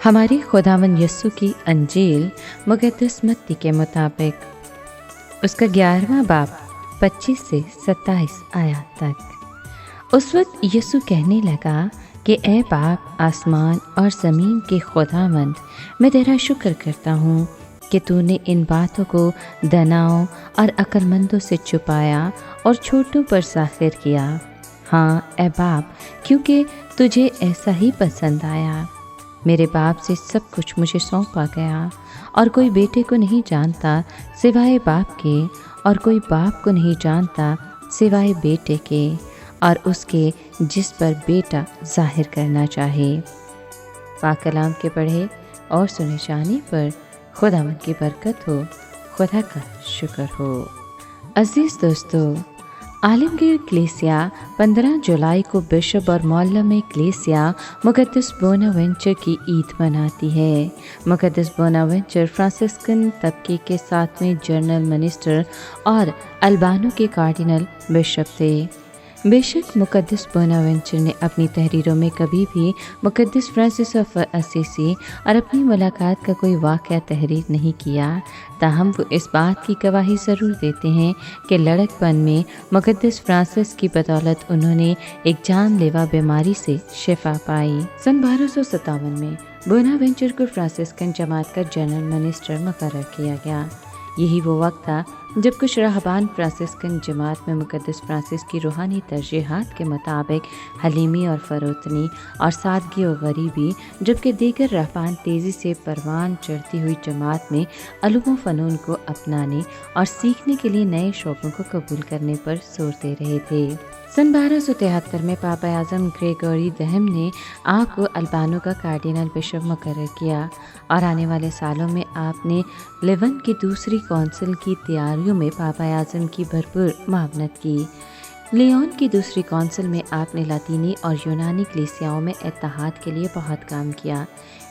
ہماری خداوند یسوع کی انجیل مقدس متی کے مطابق اس کا 11واں باب 25 سے 27 آیات تک۔ اس وقت یسوع کہنے لگا کہ اے باپ آسمان اور زمین کے خداوند، میں تیرا شکر کرتا ہوں کہ تو نے ان باتوں کو داناؤں اور عقل مندوں سے چھپایا اور چھوٹوں پر ظاہر کیا۔ ہاں اے باپ، کیونکہ تجھے ایسا ہی پسند آیا۔ میرے باپ سے سب کچھ مجھے سونپا گیا، اور کوئی بیٹے کو نہیں جانتا سوائے باپ کے، اور کوئی باپ کو نہیں جانتا سوائے بیٹے کے، اور اس کے جس پر بیٹا ظاہر کرنا چاہے۔ پاک کلام کے پڑھے اور سنے جانے پر خداوند کی برکت ہو، خدا کا شکر ہو۔ عزیز دوستو، عالمگیر کلیسیا 15 جولائی کو بشپ اور معلم کلیسیا مقدس بوناوینچر کی عید مناتی ہے۔ مقدس بوناوینچر فرانسسکن طبقے کے 7ویں جنرل منسٹر اور البانو کے کارڈینل بشپ تھے۔ بے شک مقدس بوناوینچر نے اپنی تحریروں میں کبھی بھی مقدس فرانسس آف اسیسی اور اپنی ملاقات کا کوئی واقعہ تحریر نہیں کیا، تاہم وہ اس بات کی گواہی ضرور دیتے ہیں کہ لڑک پن میں مقدس فرانسس کی بدولت انہوں نے ایک جان لیوا بیماری سے شفا پائی۔ سن 1257 میں بوناوینچر کو فرانسسکن جماعت کا جنرل منسٹر مقرر کیا گیا۔ یہی وہ وقت تھا جب کچھ راہبان فرانسسکن جماعت میں مقدس فرانسس کی روحانی ترجیحات کے مطابق حلیمی اور فروتنی اور سادگی و غریبی، جبکہ دیگر راہبان تیزی سے پروان چڑھتی ہوئی جماعت میں علوم و فنون کو اپنانے اور سیکھنے کے لیے نئے شعبوں کو قبول کرنے پر زور دے رہے تھے۔ سن 1273 میں پاپا اعظم گریگوری دہم نے آپ کو البانو کا کارڈینل بشپ مقرر کیا، اور آنے والے سالوں میں آپ نے لیون کی دوسری کونسل کی تیاریوں میں پاپا اعظم کی بھرپور معاونت کی۔ لیون کی دوسری کونسل میں آپ نے لاطینی اور یونانی کلیسیاؤں میں اتحاد کے لیے بہت کام کیا۔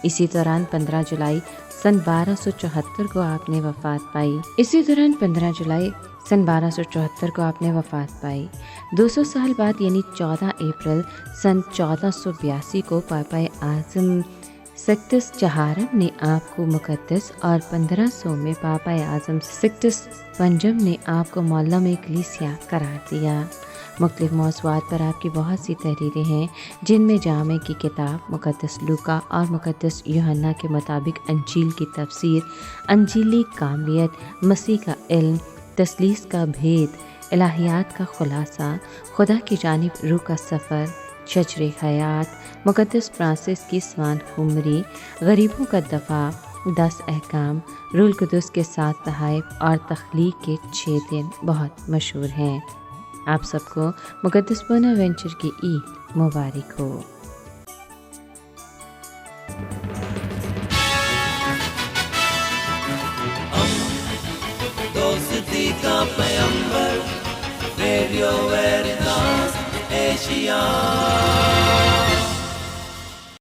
اسی دوران 15 جولائی سن 1274 کو آپ نے وفات پائی۔ 200 سال بعد یعنی 14 اپریل سن 1482 کو پاپا اعظم سکٹس چہارم نے آپ کو مقدس، اور 1500 میں پاپا اعظم سکٹس پنجم نے آپ کو معلم کلیسیا قرار دیا۔ مختلف موضوعات پر آپ کی بہت سی تحریریں ہیں، جن میں جامع کی کتاب، مقدس لوکا اور مقدس یوحنا کے مطابق انجیل کی تفسیر، انجیلی کاملیت، مسیح کا علم، تثلیث کا بھید، الہیات کا خلاصہ، خدا کی جانب روح کا سفر، شجر حیات، مقدس فرانسس کی سوان خمری، غریبوں کا دفاع، 10 احکام، روح القدس کے 7 تحائف اور تخلیق کے 6 دن بہت مشہور ہیں۔ آپ سب کو مقدس بوناوینچر کی عید مبارک ہو۔ دوستی کا پیمبر، ریڈیو ویریتاس ایشیا۔